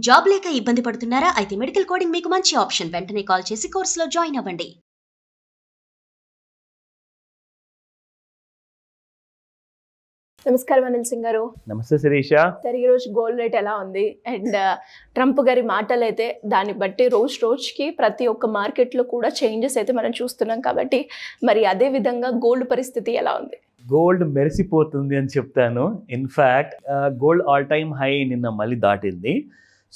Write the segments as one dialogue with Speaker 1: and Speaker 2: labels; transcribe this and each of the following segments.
Speaker 1: Job లేక ఇబ్బంది పడుతున్నారా? అయితే మెడికల్ కోడింగ్ మీకు మంచి ఆప్షన్. వెంటనే కాల్ చేసి కోర్సులో జాయిన్ అవ్వండి.
Speaker 2: నమస్కారం అనిల్ సింగ్ గారు.
Speaker 3: నమస్తే శిరీష.
Speaker 2: సరే, ఈరోజు గోల్డ్ రేట్ ఎలా ఉంది? అండ్ ట్రంప్ గారి మాటలు అయితే దాన్ని బట్టి రోజుకి ప్రతి ఒక్క మార్కెట్లో కూడా చేంజెస్ అయితే మనం చూస్తున్నాం కాబట్టి మరి అదే విధంగా గోల్డ్ పరిస్థితి ఎలా ఉంది?
Speaker 3: గోల్డ్ మెరిసిపోతుంది అని చెప్తాను. In fact gold all time high నిన్న మళ్ళీ దాటింది.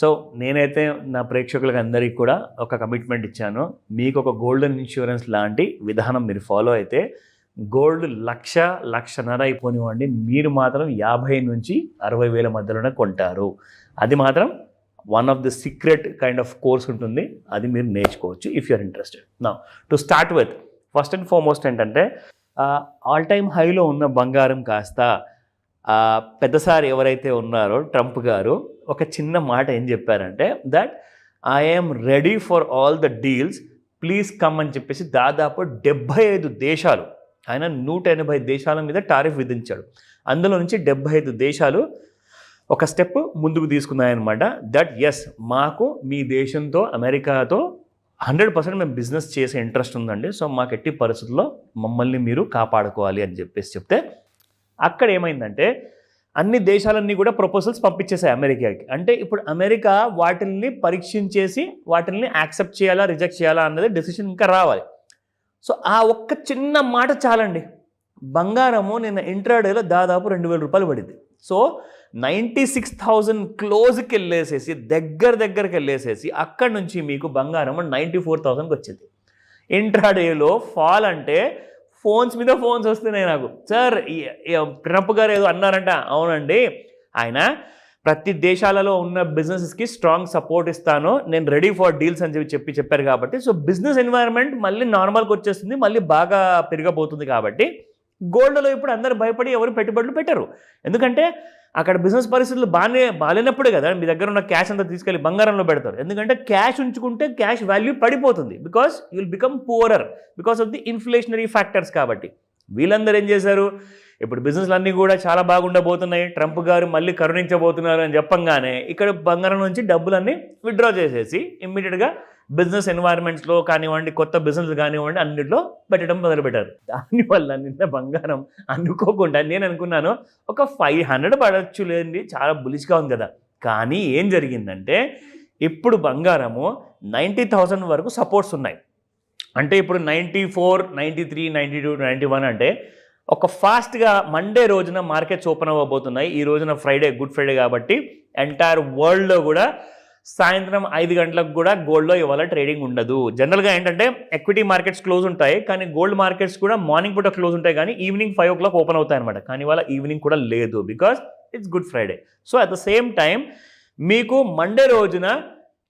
Speaker 3: సో నేనైతే నా ప్రేక్షకులకు అందరికీ కూడా ఒక కమిట్మెంట్ ఇచ్చాను. మీకు ఒక గోల్డెన్ ఇన్సూరెన్స్ లాంటి విధానం మీరు ఫాలో అయితే గోల్డ్ 1,00,000-1,50,000 అయిపోనివ్వండి, మీరు మాత్రం 50,000 నుంచి 60,000 మధ్యలోనే కొంటారు. అది మాత్రం one of the secret kind of course ఉంటుంది, అది మీరు నేర్చుకోవచ్చు ఇఫ్ యూఆర్ ఇంట్రెస్టెడ్. నా to start with first and foremost ఏంటంటే ఆల్ టైమ్ హైలో ఉన్న బంగారం కాస్త పెద్దసారి ఎవరైతే ఉన్నారో ట్రంప్ గారు ఒక చిన్న మాట ఏం చెప్పారంటే that I'm ready for all the deals, please come అని చెప్పేసి దాదాపు 75 దేశాలు, ఆయన 180 దేశాల మీద టారిఫ్ విధించాడు. అందులో నుంచి 75 దేశాలు ఒక స్టెప్ ముందుకు తీసుకున్నాయన్నమాట. దట్ ఎస్, మాకు మీ దేశంతో అమెరికాతో 100% మేము బిజినెస్ చేసే ఇంట్రెస్ట్ ఉందండి, సో మాకు ఎట్టి పరిస్థితుల్లో మమ్మల్ని మీరు కాపాడుకోవాలి అని చెప్పేసి చెప్తే అక్కడ ఏమైందంటే అన్ని దేశాలన్నీ కూడా ప్రపోజల్స్ పంపించేసాయి అమెరికాకి. అంటే ఇప్పుడు అమెరికా వాటిల్ని పరీక్షించేసి వాటిల్ని యాక్సెప్ట్ చేయాలా రిజెక్ట్ చేయాలా అన్నది డెసిషన్ ఇంకా రావాలి. సో ఆ ఒక్క చిన్న మాట చాలండి, బంగారము నిన్న ఇంట్రాడేలో దాదాపు 2,000 రూపాయలు పడింది. సో 96,000 క్లోజ్కి వెళ్ళేసేసి దగ్గరికి వెళ్ళేసేసి అక్కడి నుంచి మీకు బంగారం 94,000కి వచ్చింది. ఇంట్రాడేలో ఫాల్ అంటే ఫోన్స్ మీద ఫోన్స్ వస్తున్నాయి నాకు. సార్ ట్రంప్ గారు ఏదో అన్నారంట. అవునండి, ఆయన ప్రతి దేశాలలో ఉన్న బిజినెసెస్కి స్ట్రాంగ్ సపోర్ట్ ఇస్తాను, నేను రెడీ ఫర్ డీల్స్ అని చెప్పారు కాబట్టి సో బిజినెస్ ఎన్వైరన్మెంట్ మళ్ళీ నార్మల్కి వచ్చేస్తుంది, మళ్ళీ బాగా పెరగబోతుంది. కాబట్టి గోల్డ్లో ఇప్పుడు అందరు భయపడి ఎవరు పెట్టుబడులు పెట్టరు, ఎందుకంటే అక్కడ బిజినెస్ పరిస్థితులు బాగాలేనప్పుడే కదా మీ దగ్గర ఉన్న క్యాష్ అంతా తీసుకెళ్ళి బంగారంలో పెడతారు. ఎందుకంటే క్యాష్ ఉంచుకుంటే క్యాష్ వాల్యూ పడిపోతుంది, because you will become poorer because of the inflationary factors. కాబట్టి వీళ్ళందరూ ఏం చేశారు, ఇప్పుడు బిజినెస్లు అన్నీ కూడా చాలా బాగుండబోతున్నాయి, ట్రంప్ గారు మళ్ళీ కరుణించబోతున్నారు అని చెప్పంగానే ఇక్కడ బంగారం నుంచి డబ్బులన్నీ విత్డ్రా చేసేసి ఇమ్మీడియట్గా బిజినెస్ ఎన్వైర్న్మెంట్స్లో కానివ్వండి, కొత్త బిజినెస్ కానివ్వండి, అన్నింటిలో పెట్టడం మొదలుపెట్టారు. దానివల్ల నిన్న బంగారం అనుకోకుండా నేను అనుకున్నాను ఒక 500 పడవచ్చు లేండి, చాలా బులిష్గా ఉంది కదా. కానీ ఏం జరిగిందంటే ఇప్పుడు బంగారము 90,000 వరకు సపోర్ట్స్ ఉన్నాయి. అంటే ఇప్పుడు 94, 93, 92, 91 అంటే ఒక ఫాస్ట్గా మండే రోజున మార్కెట్స్ ఓపెన్ అవ్వబోతున్నాయి. ఈ రోజున ఫ్రైడే, గుడ్ ఫ్రైడే కాబట్టి ఎంటైర్ వరల్డ్లో కూడా సాయంత్రం 5 గంటలకు కూడా గోల్డ్లో ఇవాళ ట్రేడింగ్ ఉండదు. జనరల్గా ఏంటంటే ఎక్విటీ మార్కెట్స్ క్లోజ్ ఉంటాయి, కానీ గోల్డ్ మార్కెట్స్ కూడా మార్నింగ్ పూట క్లోజ్ ఉంటాయి, కానీ ఈవినింగ్ 5 o'clock ఓపెన్ అవుతాయి అనమాట. కానీ ఇవాళ ఈవినింగ్ కూడా లేదు, because it's good Friday. So at the same time మీకు మండే రోజున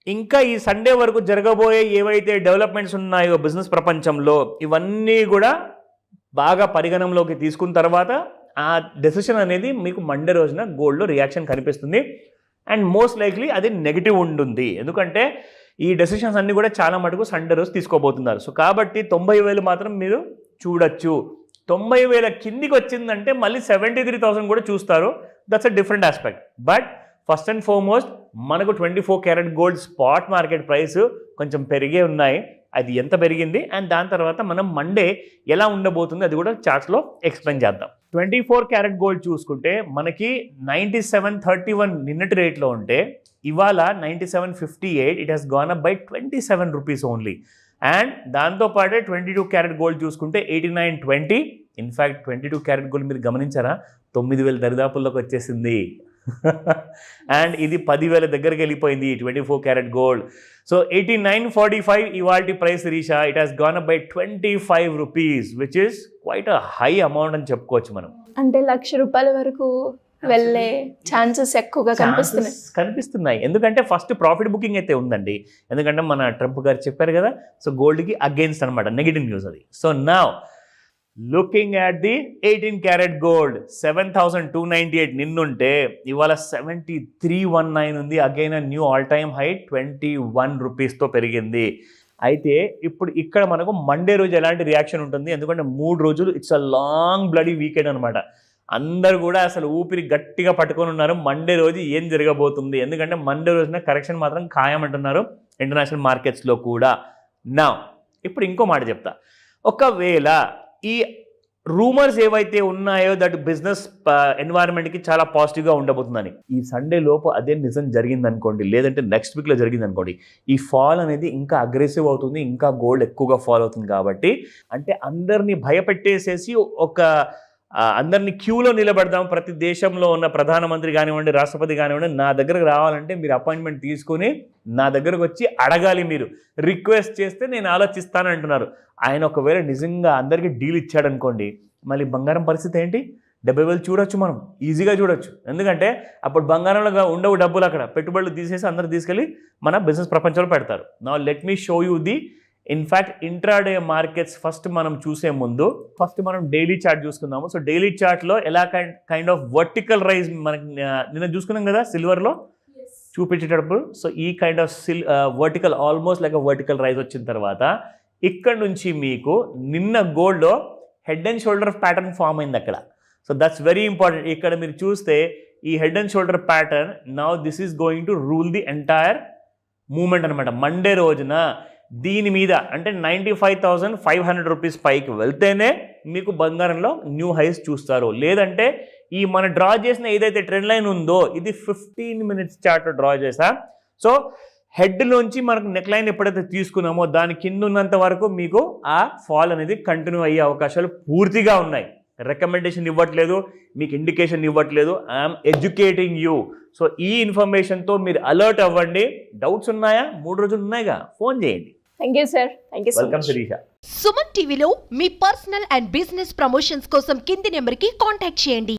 Speaker 3: ఇంకా ఈ సండే వరకు జరగబోయే ఏవైతే డెవలప్మెంట్స్ ఉన్నాయో బిజినెస్ ప్రపంచంలో ఇవన్నీ కూడా బాగా పరిగణంలోకి తీసుకున్న తర్వాత ఆ డెసిషన్ అనేది మీకు మండే రోజున గోల్డ్లో రియాక్షన్ కనిపిస్తుంది. అండ్ మోస్ట్ లైక్లీ అది నెగిటివ్ ఉంటుంది, ఎందుకంటే ఈ డెసిషన్స్ అన్నీ కూడా చాలా మటుకు సండే రోజు తీసుకోబోతున్నారు. సో కాబట్టి 90,000 మాత్రం మీరు చూడొచ్చు. 90,000 కిందికి వచ్చిందంటే మళ్ళీ 73,000 కూడా చూస్తారు. That's a different aspect. But first and foremost మనకు 24 carat gold spot market price కొంచెం పెరిగే ఉన్నాయి. అది ఎంత పెరిగింది అండ్ దాని తర్వాత మనం మండే ఎలా ఉండబోతుంది అది కూడా చార్ట్స్లో ఎక్స్ప్లెయిన్ చేద్దాం. 24 క్యారెట్ గోల్డ్ చూసుకుంటే మనకి 97.31 నిన్నటి రేట్లో ఉంటే ఇవాళ 97.58, it has gone up by 27 rupees only. And దాంతోపాటే 22 క్యారెట్ గోల్డ్ చూసుకుంటే 89.20. ఇన్ఫ్యాక్ట్ 22 క్యారెట్ గోల్డ్ మీరు గమనించారా, 9,000 దరిదాపుల్లోకి వచ్చేసింది. అండ్ ఇది 10,000 దగ్గరికి వెళ్ళిపోయింది 24 క్యారెట్ గోల్డ్. సో 89.45 ఇవాల్టి price Richa, it has gone up by 25 rupees, which is quite a high amount అని చెప్పుకోవచ్చు మనం.
Speaker 2: అంటే ₹1,00,000 వరకు వెళ్ళే ఛాన్సెస్ ఎక్కువగా
Speaker 3: కనిపిస్తున్నాయి. ఎందుకంటే ఫస్ట్ ప్రాఫిట్ బుకింగ్ అయితే ఉందండి, ఎందుకంటే మన ట్రంప్ గారు చెప్పారు కదా, సో గోల్డ్కి అగెయిన్స్ట్ అనమాట, నెగిటివ్ న్యూస్ అది. So now looking at the 18 carat gold 7,298 నిన్నుంటే ఇవాళ 7319 ఉంది. Again new all time high 21 రూపీస్తో పెరిగింది. అయితే ఇప్పుడు ఇక్కడ మనకు మండే రోజు ఎలాంటి రియాక్షన్ ఉంటుంది, ఎందుకంటే 3 రోజులు it's a long bloody weekend అనమాట. అందరు కూడా అసలు ఊపిరి గట్టిగా పట్టుకొని ఉన్నారు మండే రోజు ఏం జరగబోతుంది, ఎందుకంటే మండే రోజున కరెక్షన్ మాత్రం ఖాయమంటున్నారు ఇంటర్నేషనల్ మార్కెట్స్లో కూడా. నా ఇప్పుడు ఇంకో మాట చెప్తా, ఒకవేళ ఈ రూమర్స్ ఏవైతే ఉన్నాయో దట్ బిజినెస్ ఎన్వైరన్మెంట్కి చాలా పాజిటివ్గా ఉండబోతుందని, ఈ సండే లోపు అదే నిజం జరిగింది అనుకోండి, లేదంటే నెక్స్ట్ వీక్లో జరిగింది అనుకోండి, ఈ ఫాల్ అనేది ఇంకా అగ్రెసివ్ అవుతుంది, ఇంకా గోల్డ్ ఎక్కువగా ఫాల్ అవుతుంది. కాబట్టి అంటే అందరినీ భయపెట్టేసేసి అందరినీ క్యూలో నిలబెడదాం, ప్రతి దేశంలో ఉన్న ప్రధానమంత్రి కానివ్వండి, రాష్ట్రపతి కానివ్వండి, నా దగ్గరకు రావాలంటే మీరు అపాయింట్మెంట్ తీసుకొని నా దగ్గరకు వచ్చి అడగాలి, మీరు రిక్వెస్ట్ చేస్తే నేను ఆలోచిస్తాను అంటున్నారు. ఆయన ఒకవేళ నిజంగా అందరికీ డీల్ ఇచ్చాడనుకోండి, మళ్ళీ బంగారం పరిస్థితి ఏంటి? 70,000 చూడొచ్చు, మనం ఈజీగా చూడొచ్చు. ఎందుకంటే అప్పుడు బంగారంలో ఉండవు డబ్బులు, అక్కడ పెట్టుబడులు తీసేసి అందరూ తీసుకెళ్ళి మన బిజినెస్ ప్రపంచంలో పెడతారు. నా let me show you the in fact intraday markets. First మనం చూసే ముందు మనం డైలీ చార్ట్ చూసుకుందాము. సో డైలీ చార్ట్లో ఎలా కైండ్ ఆఫ్ వర్టికల్ రైజ్ మనకి నిన్న చూసుకున్నాం కదా సిల్వర్లో చూపించేటప్పుడు. సో ఈ kind of vertical almost like vertical rise వచ్చిన తర్వాత ఇక్కడ నుంచి మీకు నిన్న గోల్డ్లో head and shoulder pattern form అయింది అక్కడ. So that's very important. ఇక్కడ మీరు చూస్తే ఈ head and shoulder pattern now this is going to rule the entire moment అనమాట. మండే రోజున దీని మీద అంటే 95,500 రూపీస్ పైకి వెళ్తేనే మీకు బంగారంలో న్యూ హైస్ చూస్తారు. లేదంటే ఈ మన డ్రా చేసిన ఏదైతే ట్రెండ్ లైన్ ఉందో ఇది 15 minutes చార్ట్ డ్రా చేసా. సో హెడ్లోంచి మనకు నెక్ లైన్ ఎప్పుడైతే తీసుకున్నామో దాని కింద ఉన్నంత వరకు మీకు ఆ ఫాల్ అనేది కంటిన్యూ అయ్యే అవకాశాలు పూర్తిగా ఉన్నాయి. రికమెండేషన్ ఇవ్వట్లేదు, మీకు ఇండికేషన్ ఇవ్వట్లేదు, ఐఎమ్ ఎడ్యుకేటింగ్ యూ. సో ఈ ఇన్ఫర్మేషన్తో మీరు అలర్ట్ అవ్వండి. డౌట్స్ ఉన్నాయా? 3 రోజులు ఉన్నాయిగా, ఫోన్ చేయండి.
Speaker 2: Thank you sir. Thank you so
Speaker 3: welcome
Speaker 2: much.
Speaker 3: Shirisha.
Speaker 4: Suman టీవీలో మీ పర్సనల్ అండ్ బిజినెస్ ప్రమోషన్స్ కోసం కింది నెంబర్కి కాంటాక్ట్ చేయండి.